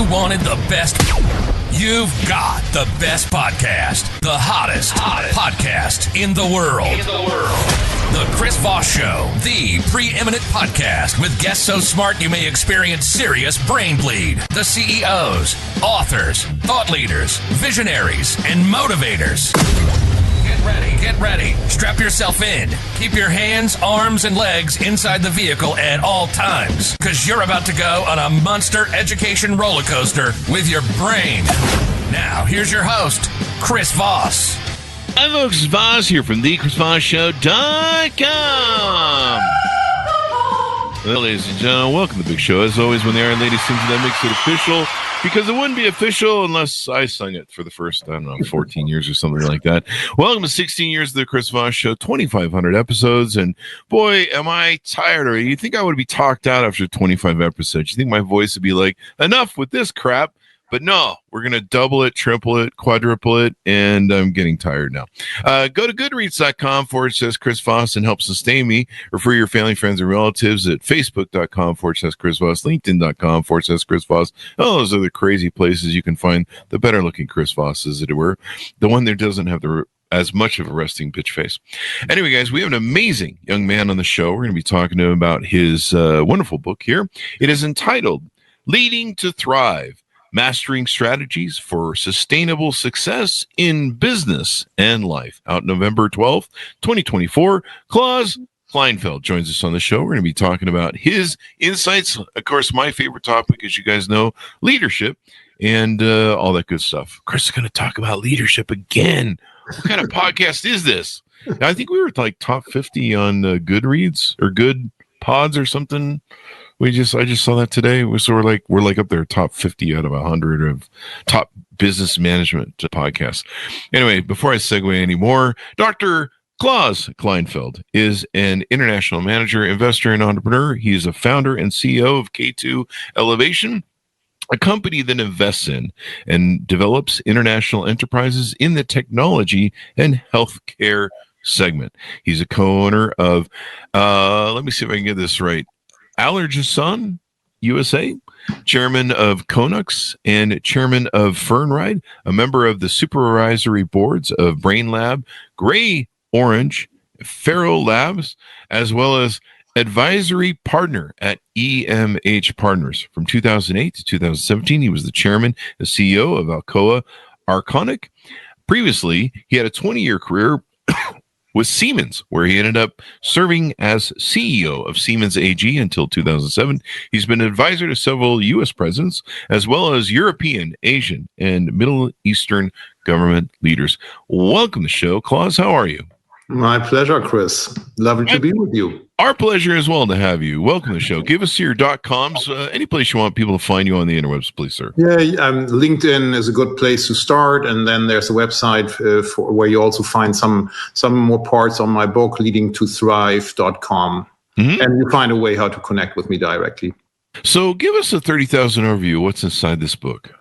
you wanted the best, you've got the best podcast, the hottest podcast in the world. The Chris Voss Show, the preeminent podcast with guests so smart you may experience serious brain bleed. The CEOs, authors, thought leaders, visionaries, and motivators. Get ready. Strap yourself in. Keep your hands, arms, and legs inside the vehicle at all times, because you're about to go on a monster education roller coaster with your brain. Now, here's your host, Chris Voss. Hi, folks. Voss here from thechrisvossshow.com. Well, ladies and gentlemen, welcome to the big show. As always, when the Iron Lady sings it, that makes it official, because it wouldn't be official unless I sung it for the first, 14 years or something like that. Welcome to 16 years of the Chris Voss Show, 2,500 episodes, and boy, am I tired already. You think I would be talked out after 25 episodes? You think my voice would be like, enough with this crap? But no, we're going to double it, triple it, quadruple it, and I'm getting tired now. Go to goodreads.com/Chris Voss and help sustain me. Refer your family, friends, and relatives at facebook.com/Chris Voss, linkedin.com/Chris Voss. All those other crazy places you can find the better-looking Chris Voss, as it were. The one that doesn't have as much of a resting bitch face. Anyway, guys, we have an amazing young man on the show. We're going to be talking to him about his wonderful book here. It is entitled Leading to Thrive: Mastering Strategies for Sustainable Success in Business and Life. Out November 12th, 2024. Klaus Kleinfeld joins us on the show. We're going to be talking about his insights. Of course, my favorite topic, as you guys know, leadership and all that good stuff. Chris is going to talk about leadership again. What kind of podcast is this? I think we were like top 50 on Goodreads or Good Pods or something. I just saw that today. So we're like up there, top 50 out of 100 of top business management podcasts. Anyway, before I segue anymore, Dr. Klaus Kleinfeld is an international manager, investor, and entrepreneur. He is a founder and CEO of K2 Elevation, a company that invests in and develops international enterprises in the technology and healthcare segment. He's a co-owner of, let me see if I can get this right, Allergison USA, chairman of Conux and chairman of Fernride, a member of the supervisory boards of Brain Lab, Gray Orange, Faro Labs, as well as advisory partner at EMH Partners. From 2008 to 2017, he was the chairman and CEO of Alcoa Arconic. Previously, he had a 20-year career with Siemens, where he ended up serving as CEO of Siemens AG until 2007. He's been an advisor to several U.S. presidents, as well as European, Asian, and Middle Eastern government leaders. Welcome to the show, Klaus. How are you? My pleasure, Chris. Lovely to be with you. Our pleasure as well to have you. Welcome to the show. Give us your .coms, any place you want people to find you on the interwebs, please, sir. Yeah, LinkedIn is a good place to start, and then there's a website where you also find some more parts on my book, leadingtothrive.com, and you find a way how to connect with me directly. So give us a 30,000 overview. What's inside this book?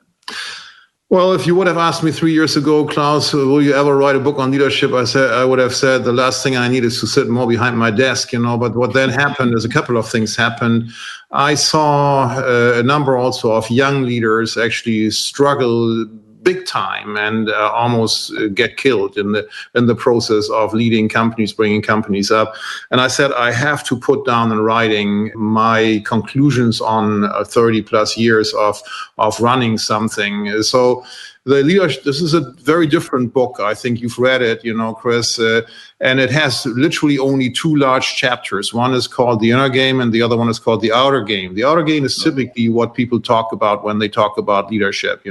Well, if you would have asked me 3 years ago, Klaus, will you ever write a book on leadership? I would have said the last thing I need is to sit more behind my desk, But what then happened is a couple of things happened. I saw a number also of young leaders actually struggle big time and almost get killed in the process of leading companies, bringing companies up. And I said, I have to put down in writing my conclusions on 30 plus years of running something. So the leadership, this is a very different book. I think you've read it, Chris, and it has literally only two large chapters. One is called The Inner Game and the other one is called The Outer Game. The Outer Game is typically what people talk about when they talk about leadership.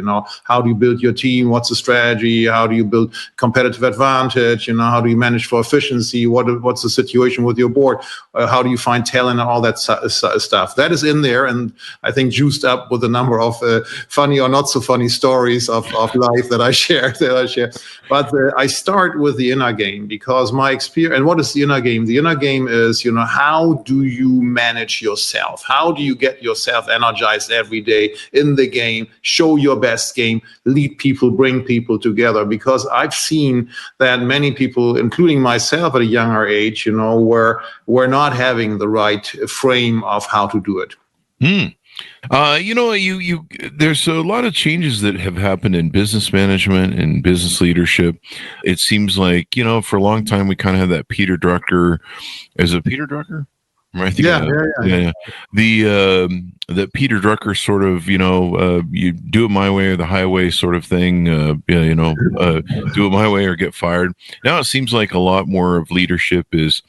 How do you build your team? What's the strategy? How do you build competitive advantage? How do you manage for efficiency? What's the situation with your board? How do you find talent and all that stuff? That is in there, and I think juiced up with a number of funny or not so funny stories of life that I share. But I start with the inner game because my experience. And what is the inner game? The inner game is, how do you manage yourself? How do you get yourself energized every day in the game? Show your best game. Lead people, bring people together. Because I've seen that many people, including myself at a younger age, were not having the right frame of how to do it. There's a lot of changes that have happened in business management and business leadership. It seems like, for a long time, we kind of had that Peter Drucker. Is it Peter Drucker? Right? Yeah. The Peter Drucker sort of, you do it my way or the highway sort of thing. Do it my way or get fired. Now it seems like a lot more of leadership is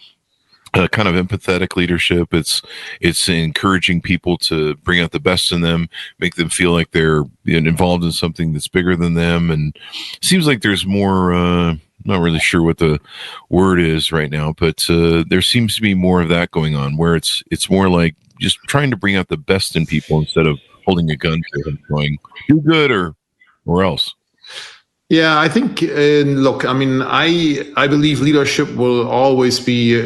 kind of empathetic leadership. It's encouraging people to bring out the best in them, make them feel like they're involved in something that's bigger than them. And it seems like there's more. Not really sure what the word is right now, but there seems to be more of that going on, where it's more like just trying to bring out the best in people instead of holding a gun to them, going do good or else. Yeah, I think, look, I mean, I believe leadership will always be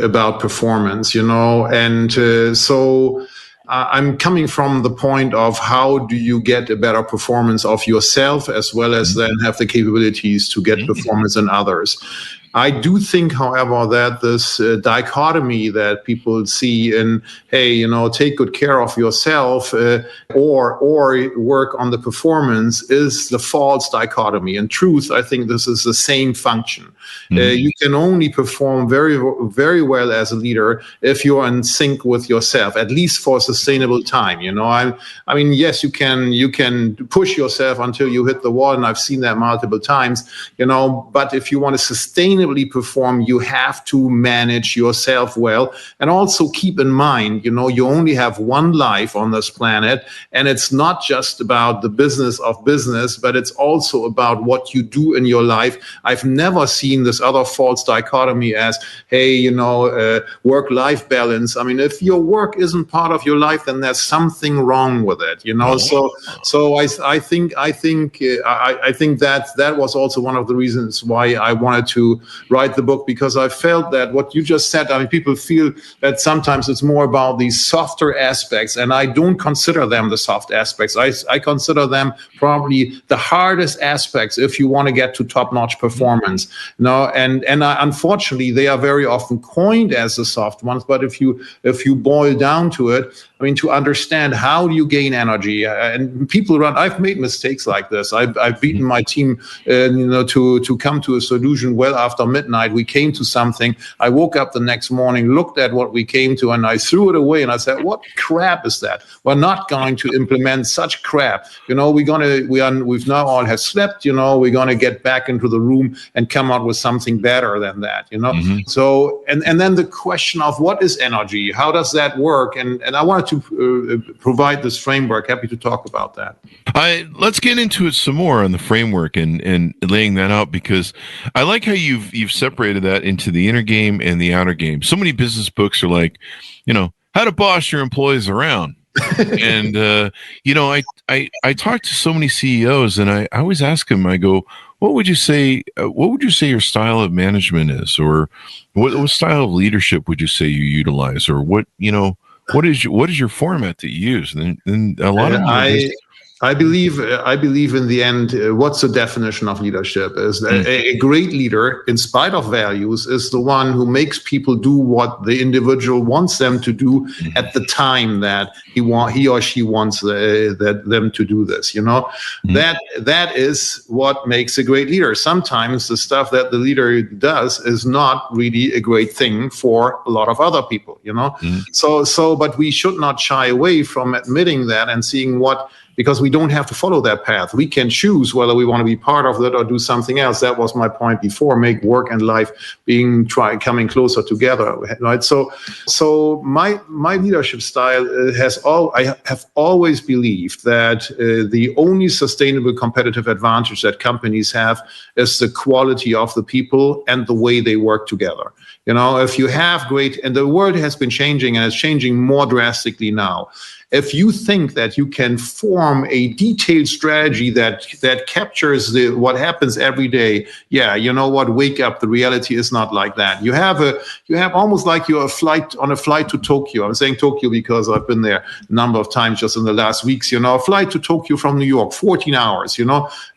about performance, and so I'm coming from the point of how do you get a better performance of yourself as well as then have the capabilities to get performance in others. I do think, however, that this dichotomy that people see in, hey, take good care of yourself or work on the performance is the false dichotomy. In truth, I think this is the same function. You can only perform very, very well as a leader if you're in sync with yourself, at least for a sustainable time. I mean, yes, you can push yourself until you hit the wall, and I've seen that multiple times. But if you want to sustainably perform, you have to manage yourself well, and also keep in mind, you only have one life on this planet, and it's not just about the business of business, but it's also about what you do in your life. I've never seen this other false dichotomy as, hey, work-life balance. I mean, if your work isn't part of your life, then there's something wrong with it. So I think that was also one of the reasons why I wanted to write the book, because I felt that what you just said, I mean, people feel that sometimes it's more about these softer aspects, and I don't consider them the soft aspects. I consider them probably the hardest aspects if you want to get to top-notch performance. And unfortunately, they are very often coined as the soft ones. But if you boil down to it, I mean, to understand how do you gain energy, and people run. I've made mistakes like this. I've beaten my team, to come to a solution well after midnight. We came to something. I woke up the next morning, looked at what we came to, and I threw it away. And I said, "What crap is that? We're not going to implement such crap. We've now all have slept. We're gonna get back into the room and come out with something better than that. So and then the question of what is energy? How does that work? And I wanted to provide this framework. Happy to talk about that. Let's get into it some more on the framework and laying that out, because I like how you've separated that into the inner game and the outer game. So many business books are like, how to boss your employees around. And I talk to so many CEOs, and I always ask them, I go, what would you say your style of management is, or what style of leadership would you say you utilize, or what is your format that you use? And a lot of them I believe in the end, what's the definition of leadership is a great leader, in spite of values, is the one who makes people do what the individual wants them to do at the time that he or she wants them to do this. That is what makes a great leader. Sometimes the stuff that the leader does is not really a great thing for a lot of other people. But we should not shy away from admitting that and seeing because we don't have to follow that path. We can choose whether we want to be part of it or do something else. That was my point before, make work and life coming closer together, right? So my leadership style I have always believed that the only sustainable competitive advantage that companies have is the quality of the people and the way they work together. If you have and the world has been changing, and it's changing more drastically now. If you think that you can form a detailed strategy that captures what happens every day, wake up. The reality is not like that. You have almost like you're on a flight to Tokyo. I'm saying Tokyo because I've been there a number of times just in the last weeks. A flight to Tokyo from New York, 14 hours.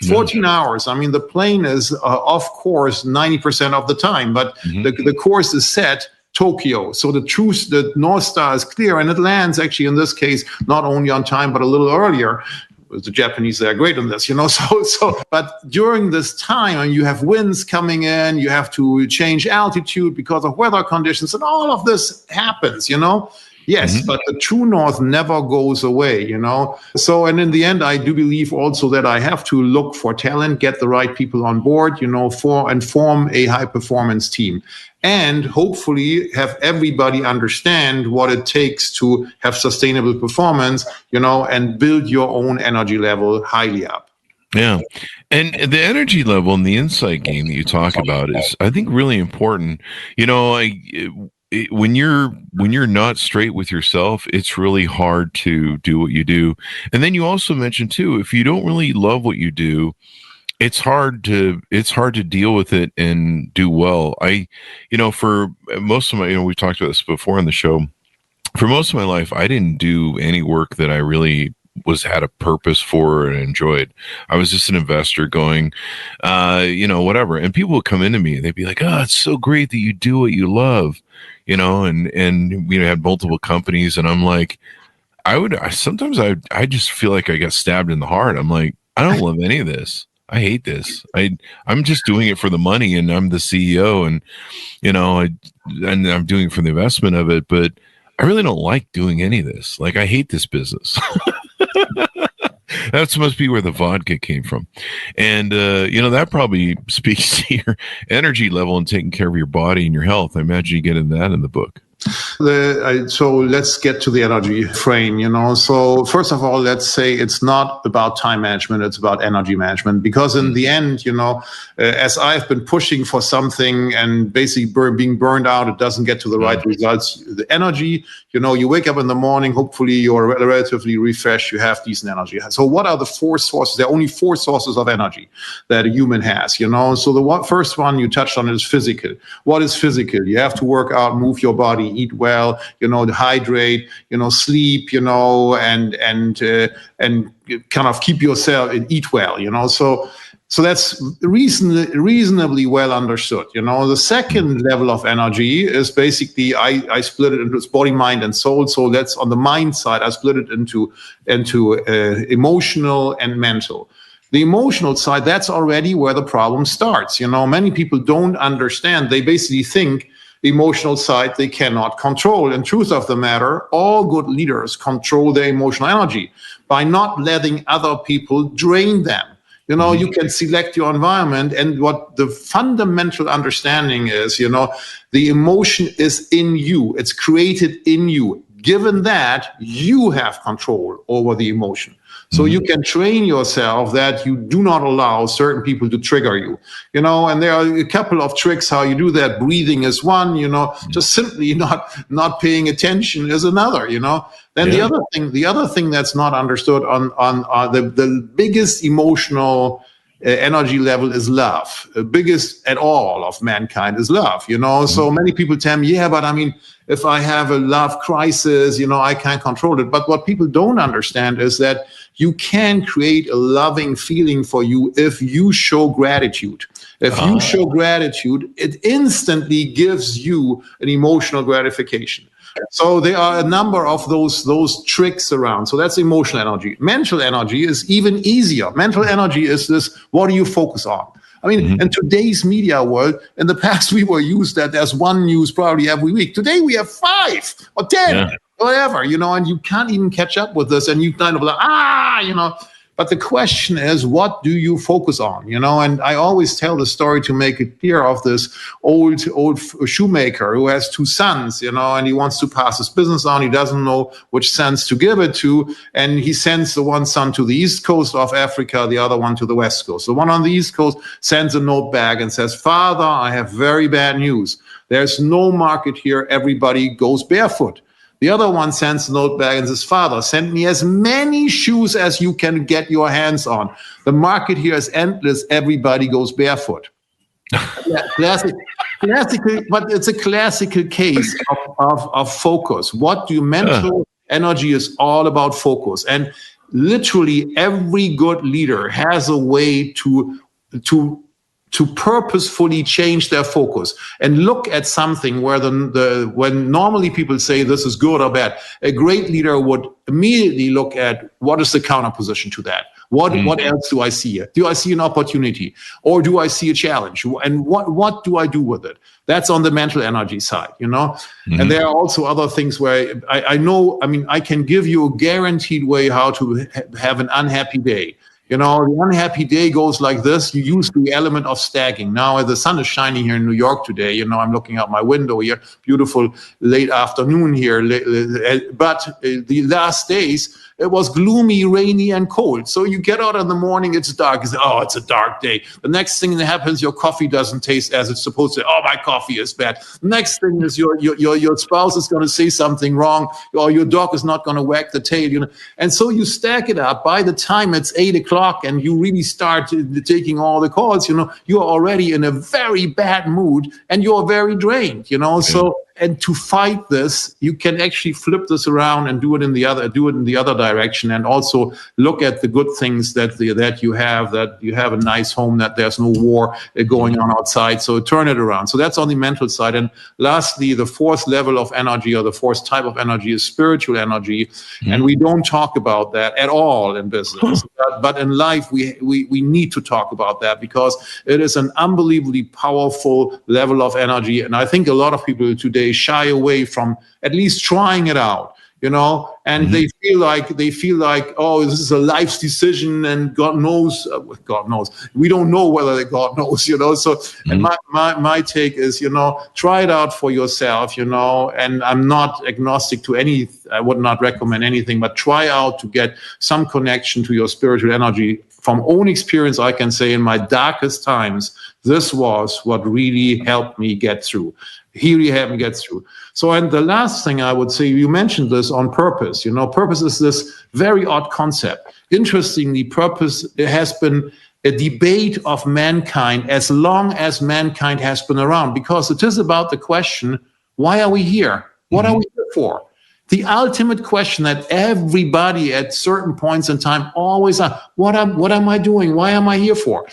14 hours. I mean, the plane is off course 90% of the time, but the course is set Tokyo. So the North Star is clear, and it lands actually in this case not only on time but a little earlier. The Japanese, they're great on this, but during this time, and you have winds coming in, you have to change altitude because of weather conditions, and all of this happens, Yes, but the true north never goes away, So, and in the end, I do believe also that I have to look for talent, get the right people on board, and form a high performance team. And hopefully have everybody understand what it takes to have sustainable performance, and build your own energy level highly up. Yeah. And the energy level and the insight game that you talk about is, I think, really important. When you're not straight with yourself, it's really hard to do what you do. And then you also mentioned too, if you don't really love what you do, it's hard to deal with it and do well. For most of my, we've talked about this before on the show. For most of my life, I didn't do any work that I really had a purpose for and enjoyed. I was just an investor going, whatever. And people would come into me and they'd be like, "Oh, it's so great that you do what you love," and had multiple companies. And I'm like, sometimes I just feel like I got stabbed in the heart. I'm like, I don't love any of this. I hate this. I'm just doing it for the money, and I'm the CEO, and and I'm doing it for the investment of it, but I really don't like doing any of this. Like, I hate this business. That must be where the vodka came from. And, that probably speaks to your energy level and taking care of your body and your health. I imagine you get into that in the book. So let's get to the energy frame, So first of all, let's say it's not about time management, it's about energy management. Because in the end, as I've been pushing for something and basically being burned out, it doesn't get to the right results. The energy, you wake up in the morning, hopefully you're relatively refreshed, you have decent energy. So what are the four sources? There are only four sources of energy that a human has, So the first one you touched on is physical. What is physical? You have to work out, move your body, eat well, hydrate, sleep, and kind of keep yourself and eat well, So that's reasonably well understood. The second level of energy is basically, I split it into body, mind, and soul. So that's on the mind side. I split it into emotional and mental. The emotional side, that's already where the problem starts. Many people don't understand. They basically think the emotional side they cannot control. And truth of the matter, all good leaders control their emotional energy by not letting other people drain them. You can select your environment, and what the fundamental understanding is, the emotion is in you. It's created in you. Given that, you have control over the emotion. So you can train yourself that you do not allow certain people to trigger you, and there are a couple of tricks how you do that. Breathing is one, just simply not paying attention is another, Then the other thing that's not understood on the biggest emotional energy level is love. The biggest at all of mankind is love, So many people tell me, yeah, but I mean, if I have a love crisis, I can't control it. But what people don't understand is that you can create a loving feeling for you if you show gratitude. If you show gratitude, it instantly gives you an emotional gratification. So there are a number of those tricks around. So that's emotional energy. Mental energy is even easier. Mental energy is this: what do you focus on? I mean, in today's media world, in the past we were used that there's one news probably every week. Today we have 5 or 10, whatever, and you can't even catch up with this. And you kind of like, But the question is, what do you focus on? And I always tell the story to make it clear of this old shoemaker who has 2 sons, and he wants to pass his business on. He doesn't know which sons to give it to. And he sends the one son to the east coast of Africa, the other one to the west coast. The one on the east coast sends a note back and says, "Father, I have very bad news. There's no market here. Everybody goes barefoot." The other one sends a note back and says, "Father, send me as many shoes as you can get your hands on. The market here is endless. Everybody goes barefoot." Classical, but it's a classical case of focus. What do you mental energy is all about focus. And literally every good leader has a way to to purposefully change their focus and look at something where when normally people say this is good or bad, a great leader would immediately look at what is the counterposition to that. What else do I see here? Do I see an opportunity, or do I see a challenge? And what do I do with it? That's on the mental energy side, And there are also other things where I can give you a guaranteed way how to have an unhappy day. The unhappy day goes like this. You use the element of stacking. Now, the sun is shining here in New York today. I'm looking out my window here. Beautiful late afternoon here. But the last days, it was gloomy, rainy, and cold. So you get out in the morning, it's dark. You say, oh, it's a dark day. The next thing that happens, your coffee doesn't taste as it's supposed to. Oh, my coffee is bad. The next thing is your spouse is going to say something wrong, or your dog is not going to wag the tail. And so you stack it up. By the time it's 8 o'clock and you really start taking all the calls, you're already in a very bad mood and you're very drained. So. And to fight this, you can actually flip this around and do it in the other direction, and also look at the good things that you have a nice home, that there's no war going on outside. So turn it around. So that's on the mental side. And lastly, the fourth level of energy, or the fourth type of energy, is spiritual energy. Mm-hmm. And we don't talk about that at all in business. But in life, we need to talk about that, because it is an unbelievably powerful level of energy. And I think a lot of people today shy away from at least trying it out, and mm-hmm. they feel like, oh, this is a life's decision, and God knows, we don't know whether God knows, so, mm-hmm. And my take is, try it out for yourself, and I'm not agnostic to I would not recommend anything, but try out to get some connection to your spiritual energy. From own experience, I can say in my darkest times, this was what really helped me get through. So, and the last thing I would say, you mentioned this on purpose. Purpose is this very odd concept. Interestingly, purpose has been a debate of mankind as long as mankind has been around, because it is about the question, why are we here? What are we here for? The ultimate question that everybody at certain points in time always asks, what am I doing? Why am I here for?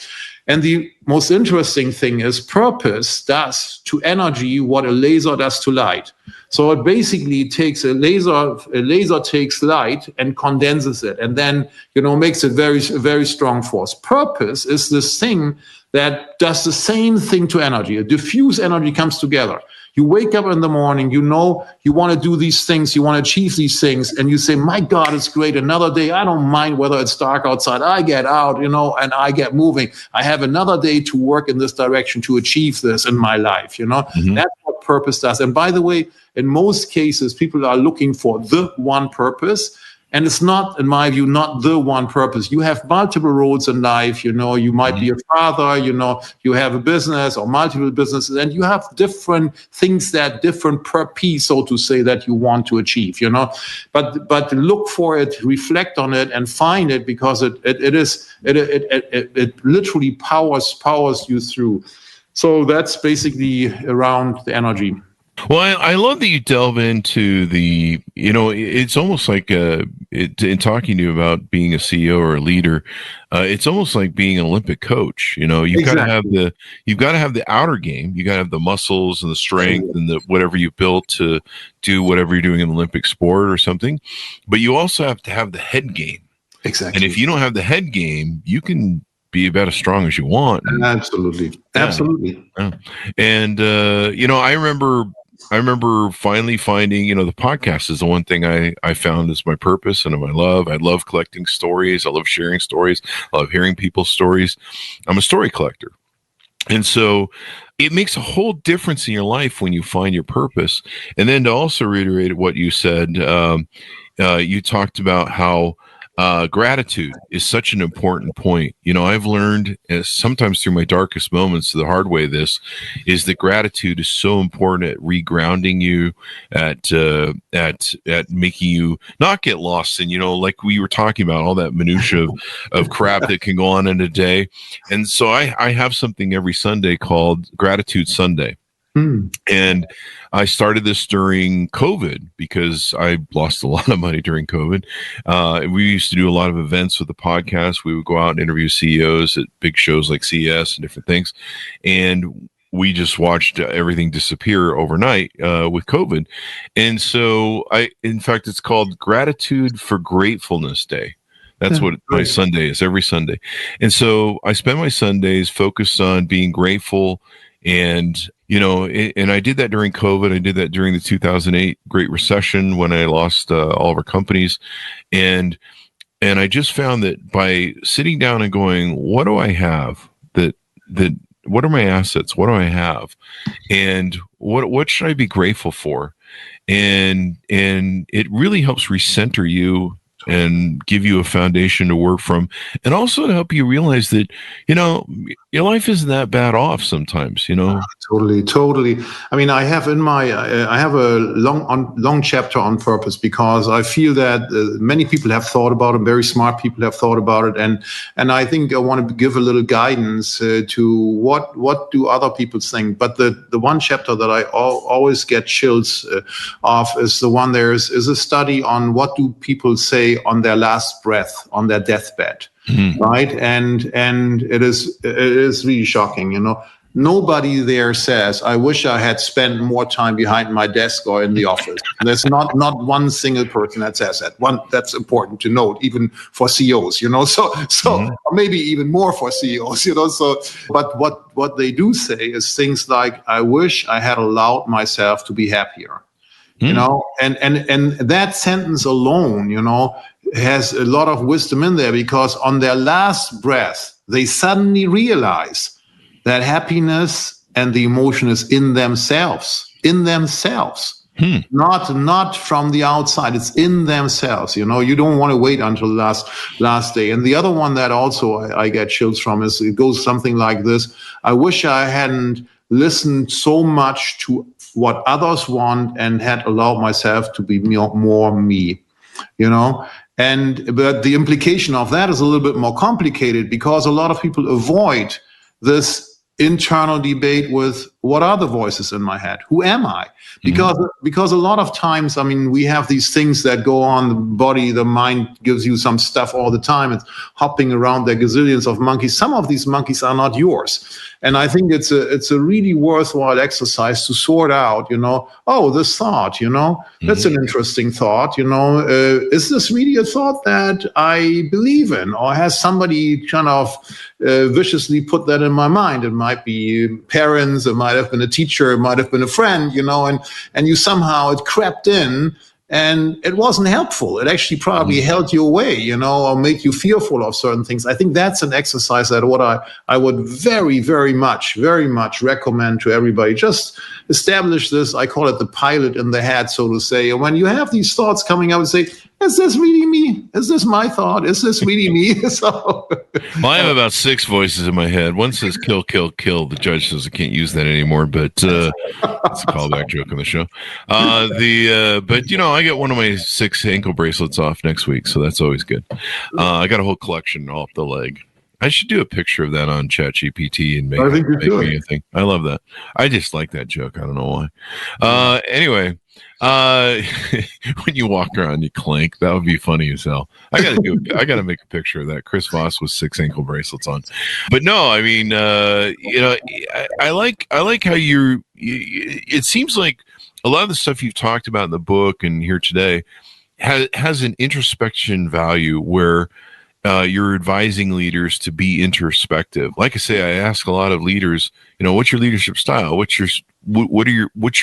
And the most interesting thing is, purpose does to energy what a laser does to light. So it basically takes a laser takes light and condenses it, and then, makes it very, very strong force. Purpose is this thing that does the same thing to energy. A diffuse energy comes together. You wake up in the morning, you want to do these things, you want to achieve these things, and you say, my God, it's great. Another day, I don't mind whether it's dark outside. I get out, and I get moving. I have another day to work in this direction to achieve this in my life, Mm-hmm. That's what purpose does. And by the way, in most cases, people are looking for the one purpose. And it's not, in my view, not the one purpose. You have multiple roles in life. You might be a father, you have a business or multiple businesses, and you have different things different per piece, so to say, that you want to achieve, But look for it, reflect on it, and find it, because it literally powers you through. So that's basically around the energy. Well, I love that you delve into the, it's almost like in talking to you about being a CEO or a leader, it's almost like being an Olympic coach. You've got to have the outer game. You got to have the muscles and the strength and the whatever you built to do whatever you're doing in an Olympic sport or something. But you also have to have the head game. Exactly. And if you don't have the head game, you can be about as strong as you want. Absolutely. Yeah. And I remember finally finding, the podcast is the one thing I found is my purpose and my love. I love collecting stories. I love sharing stories. I love hearing people's stories. I'm a story collector. And so it makes a whole difference in your life when you find your purpose. And then to also reiterate what you said, you talked about how gratitude is such an important point. I've learned sometimes through my darkest moments the hard way, this is that gratitude is so important at regrounding you, at making you not get lost in, like we were talking about, all that minutia of crap that can go on in a day. And so I have something every Sunday called Gratitude Sunday. And I started this during COVID because I lost a lot of money during COVID. We used to do a lot of events with the podcast. We would go out and interview CEOs at big shows like CES and different things. And we just watched everything disappear overnight with COVID. And so in fact, it's called Gratitude for Gratefulness Day. That's what my Sunday is, every Sunday. And so I spend my Sundays focused on being grateful. And, and I did that during COVID. I did that during the 2008 Great Recession when I lost all of our companies. And I just found that by sitting down and going, what do I have what are my assets? What do I have? And what should I be grateful for? And it really helps recenter you and give you a foundation to work from, and also to help you realize that, your life isn't that bad off sometimes, Totally. I mean, I have a long chapter on purpose, because I feel that many people have thought about it, very smart people have thought about it. And I think I want to give a little guidance to what do other people think. But the one chapter that I always get chills off is the one is a study on what do people say on their last breath, on their deathbed, right? And it is really shocking, Nobody there says, I wish I had spent more time behind my desk or in the office. There's not one single person that says that. One, that's important to note, even for CEOs, or maybe even more for CEOs, so, but what they do say is things like, I wish I had allowed myself to be happier. And that sentence alone, has a lot of wisdom in there, because on their last breath, they suddenly realize that happiness and the emotion is in themselves, not from the outside. It's in themselves. You don't want to wait until the last day. And the other one that also I get chills from is, it goes something like this. I wish I hadn't listened so much to what others want and had allowed myself to be more me, but the implication of that is a little bit more complicated, because a lot of people avoid this internal debate with, what are the voices in my head? Who am I? Because a lot of times, we have these things that go on, the body, the mind gives you some stuff all the time. It's hopping around. There are gazillions of monkeys. Some of these monkeys are not yours. And I think it's a really worthwhile exercise to sort out, this thought, that's an interesting thought, is this really a thought that I believe in, or has somebody kind of viciously put that in my mind? It might be parents, it might have been a teacher, it might have been a friend, and you somehow, it crept in. And it wasn't helpful. It actually probably held you away, or made you fearful of certain things. I think that's an exercise that what I would very, very much recommend to everybody. Just establish this. I call it the pilot in the head, so to say. And when you have these thoughts coming up, and say, is this really me? Is this my thought? Is this really me? So, well, I have about 6 voices in my head. One says kill, kill, kill. The judge says I can't use that anymore, but it's a callback joke on the show. But I get one of my 6 ankle bracelets off next week, so that's always good. I got a whole collection off the leg. I should do a picture of that on ChatGPT and make me a thing. I love that. I just like that joke. I don't know why. Anyway. When you walk around, you clank. That would be funny as hell. I gotta make a picture of that. Chris Voss with 6 ankle bracelets on. But no, I like how it seems like a lot of the stuff you've talked about in the book and here today has an introspection value where you're advising leaders to be introspective. Like I say, I ask a lot of leaders, what's your leadership style? What's your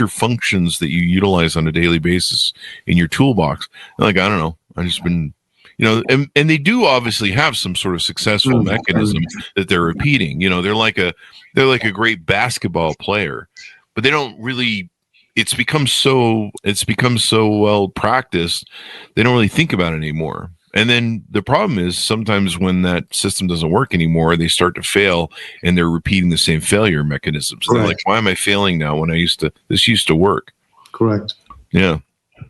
functions that you utilize on a daily basis in your toolbox? And I don't know. I've just been, and they do obviously have some sort of successful mechanism that they're repeating. They're like a great basketball player, but they don't really. It's become so well practiced. They don't really think about it anymore. And then the problem is sometimes when that system doesn't work anymore, they start to fail and they're repeating the same failure mechanisms. They're like, why am I failing now when this used to work? Correct. Yeah.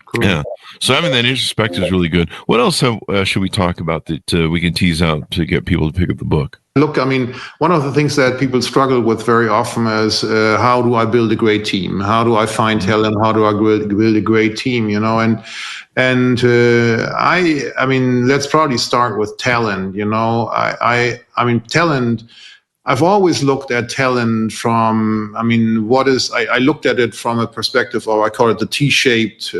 Correct. Yeah. So having that introspective is really good. What else should we talk about that we can tease out to get people to pick up the book? Look, I mean, one of the things that people struggle with very often is how do I build a great team? How do I find talent? How do I build a great team? I mean, let's probably start with talent. I mean, talent. I've always looked at talent from, I looked at it from a perspective of, I call it the T-shaped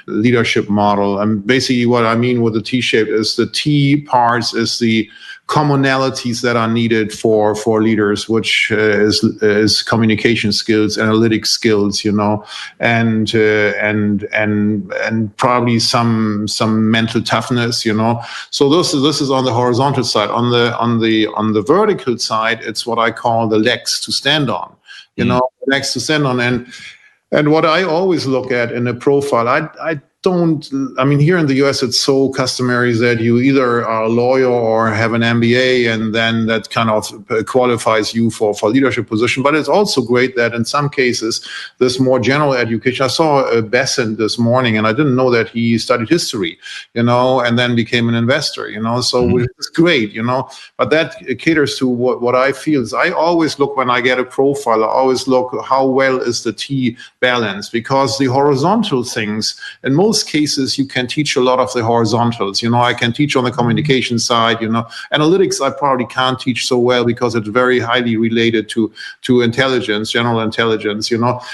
leadership model. And basically what I mean with the T-shaped is the T parts is the commonalities that are needed for leaders, which is communication skills, analytic skills, and probably some mental toughness, So this is on the horizontal side. On the vertical side, it's what I call the legs to stand on, legs to stand on. And what I always look at in a profile, here in the US, it's so customary that you either are a lawyer or have an MBA, and then that kind of qualifies you for leadership position. But it's also great that in some cases, this more general education. I saw Besant this morning, and I didn't know that he studied history, and then became an investor, so it's great, but that caters to what I feel is I always look when I get a profile, I always look how well is the T balance, because the horizontal things, in most cases, you can teach a lot of the horizontals. I can teach on the communication side. Analytics I probably can't teach so well because it's very highly related to intelligence, general intelligence.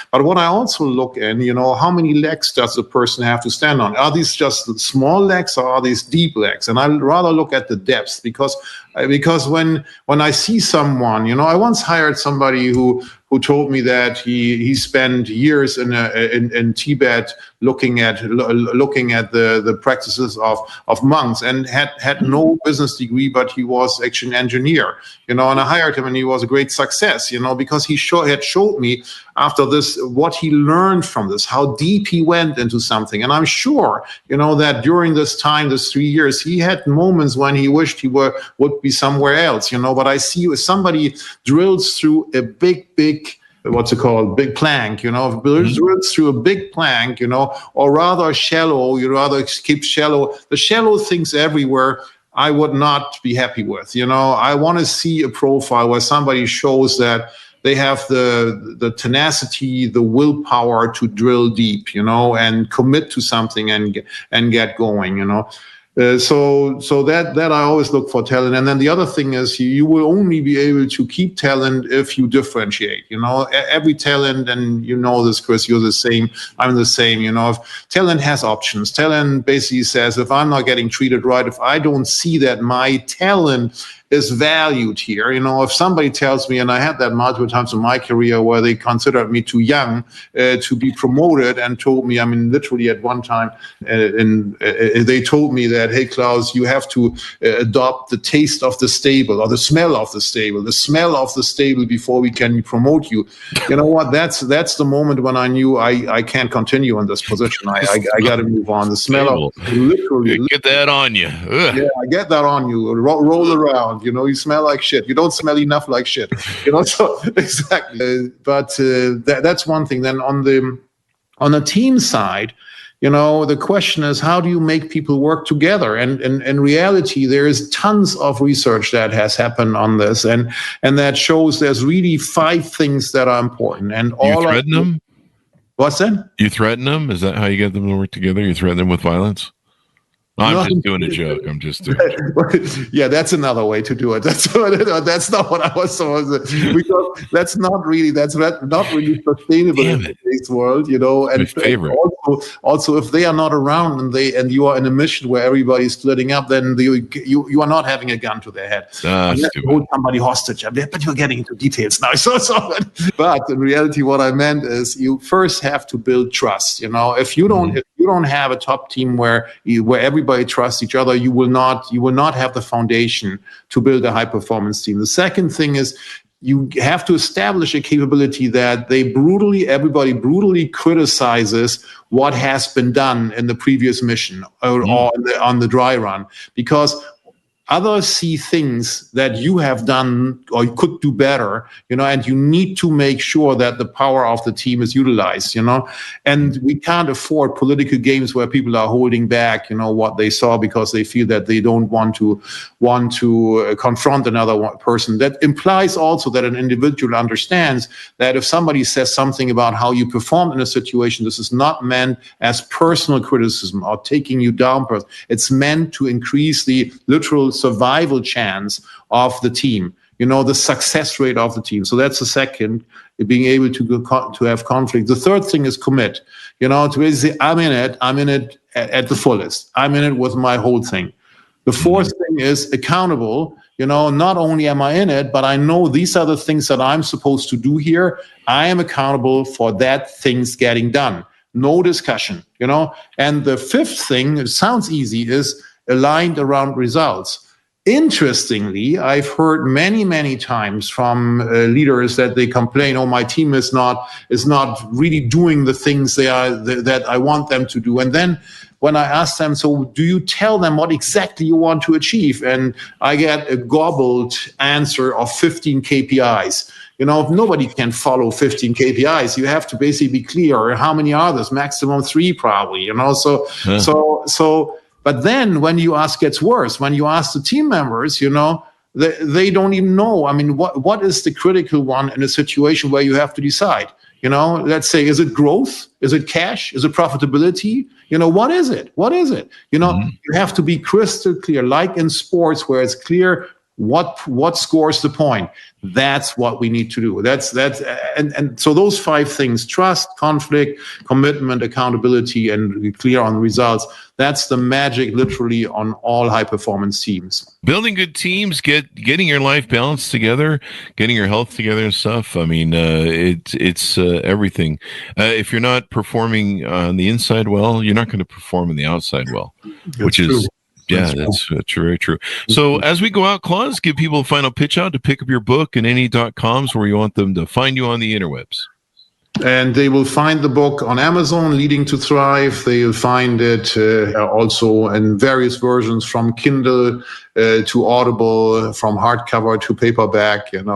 But what I also look in, how many legs does the person have to stand on? Are these just small legs or are these deep legs? And I rather look at the depth because when I see someone, I once hired somebody who told me that he spent years in Tibet looking at the practices of monks, and had no business degree, but he was actually an engineer, and I hired him, and he was a great success, because he had showed me after this what he learned from this, how deep he went into something. And I'm sure, that during this time, this 3 years, he had moments when he wished he would be somewhere else, but I see if somebody drills through a big what's it called, big plank, drills through a big plank, or rather shallow, you rather keep shallow. The shallow things everywhere, I would not be happy with. I want to see a profile where somebody shows that they have the tenacity, the willpower to drill deep, and commit to something and get going, So that I always look for talent. And then the other thing is you will only be able to keep talent if you differentiate, every talent, and this, Chris, you're the same, I'm the same, if talent has options. Talent basically says, if I'm not getting treated right, if I don't see that my talent is valued here, if somebody tells me, and I had that multiple times in my career where they considered me too young to be promoted, and told me, literally at one time, they told me that, hey, Klaus, you have to adopt the taste of the stable, or the smell of the stable before we can promote you. You know what? That's the moment when I knew I can't continue in this position. I got to move on. The smell of literally. Get that on you. Ugh. Yeah, I get that on you. Roll around. You smell like shit. You don't smell enough like shit. So exactly. But that's one thing. Then on the team side, the question is, how do you make people work together? And in reality, there is tons of research that has happened on this, and that shows there's really 5 things that are important. And all you threaten them? What's that? You threaten them? Is that how you get them to work together? You threaten them with violence? I'm just doing a joke. Yeah, that's another way to do it. That's not what I was supposed to, because that's not really sustainable in today's world, And also, if they are not around and you are in a mission where everybody's splitting up, then you are not having a gun to their head. Hold somebody hostage. But you're getting into details now. But in reality, what I meant is you first have to build trust. If you don't have a top team where everybody trusts each other, you will not have the foundation to build a high performance team. The second thing is you have to establish a capability that everybody brutally criticizes what has been done in the previous mission or on the dry run, because others see things that you have done or you could do better, and you need to make sure that the power of the team is utilized, and we can't afford political games where people are holding back, what they saw because they feel that they don't want to confront another person. That implies also that an individual understands that if somebody says something about how you performed in a situation, this is not meant as personal criticism or taking you down. It's meant to increase the literal survival chance of the team, the success rate of the team. So that's the second, being able to have conflict. The third thing is commit, to basically say, I'm in it at the fullest. I'm in it with my whole thing. The fourth thing is accountable. Not only am I in it, but I know these are the things that I'm supposed to do here. I am accountable for that things getting done. No discussion, And the fifth thing, it sounds easy, is aligned around results. Interestingly, I've heard many, many times from leaders that they complain, my team is not really doing the things that I want them to do. And then when I ask them, so do you tell them what exactly you want to achieve? And I get a gobbled answer of 15 KPIs. Nobody can follow 15 KPIs. You have to basically be clear. How many are there? Maximum 3 probably, But then when you ask, gets worse. When you ask the team members, they don't even know. I mean, what is the critical one in a situation where you have to decide? Let's say, is it growth? Is it cash? Is it profitability? What is it? You have to be crystal clear, like in sports where it's clear what scores the point. That's what we need to do. And so those 5 things: trust, conflict, commitment, accountability, and be clear on results. That's the magic literally on all high performance teams. Building good teams, getting your life balanced together, getting your health together and stuff. I mean, it's everything. If you're not performing on the inside well, you're not going to perform on the outside well, which is Yeah, that's very true. So as we go out, Klaus, give people a final pitch out to pick up your book and any .coms where you want them to find you on the interwebs. And they will find the book on Amazon, Leading to Thrive. They will find it also in various versions, from Kindle to Audible, from hardcover to paperback, and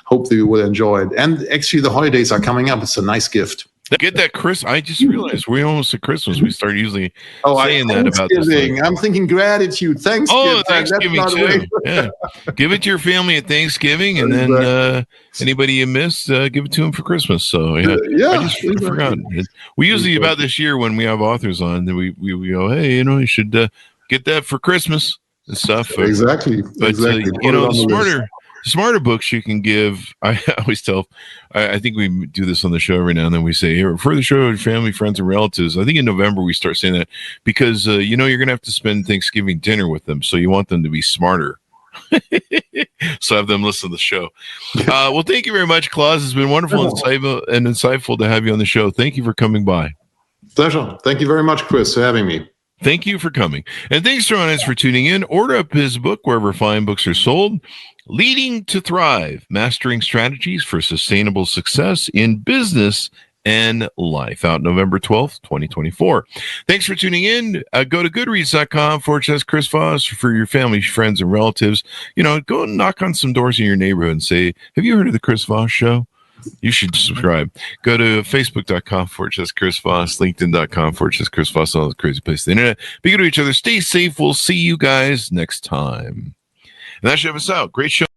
hope that you will enjoy it. And actually, the holidays are coming up. It's a nice gift. Get that, Chris. I just realized we're almost at Christmas. We start usually saying that about this. I'm thinking gratitude. Thanksgiving. Oh, Thanksgiving too. Yeah. Give it to your family at Thanksgiving, and then anybody you missed, give it to them for Christmas. So I just forgot. We usually about this year when we have authors on, then we go, hey, you should get that for Christmas and stuff. Exactly. But smarter books you can give. I always tell, I think we do this on the show every now and then. We say, here, refer the show to your family, friends, and relatives. I think in November we start saying that because, you're going to have to spend Thanksgiving dinner with them. So you want them to be smarter. So have them listen to the show. Well, thank you very much, Klaus. It's been wonderful and insightful to have you on the show. Thank you for coming by. Pleasure. Thank you very much, Chris, for having me. Thank you for coming. And thanks to our audience for tuning in. Order up his book wherever fine books are sold. Leading to Thrive, Mastering Strategies for Sustainable Success in Business and Life, out November 12th, 2024. Thanks for tuning in. Go to goodreads.com/Chris Voss for your family, friends, and relatives. Go and knock on some doors in your neighborhood and say, have you heard of the Chris Voss Show? You should subscribe. Go to facebook.com/Chris Voss, linkedin.com/Chris Voss, all the crazy places on the internet. Be good to each other. Stay safe. We'll see you guys next time. And that should have us out. Great show.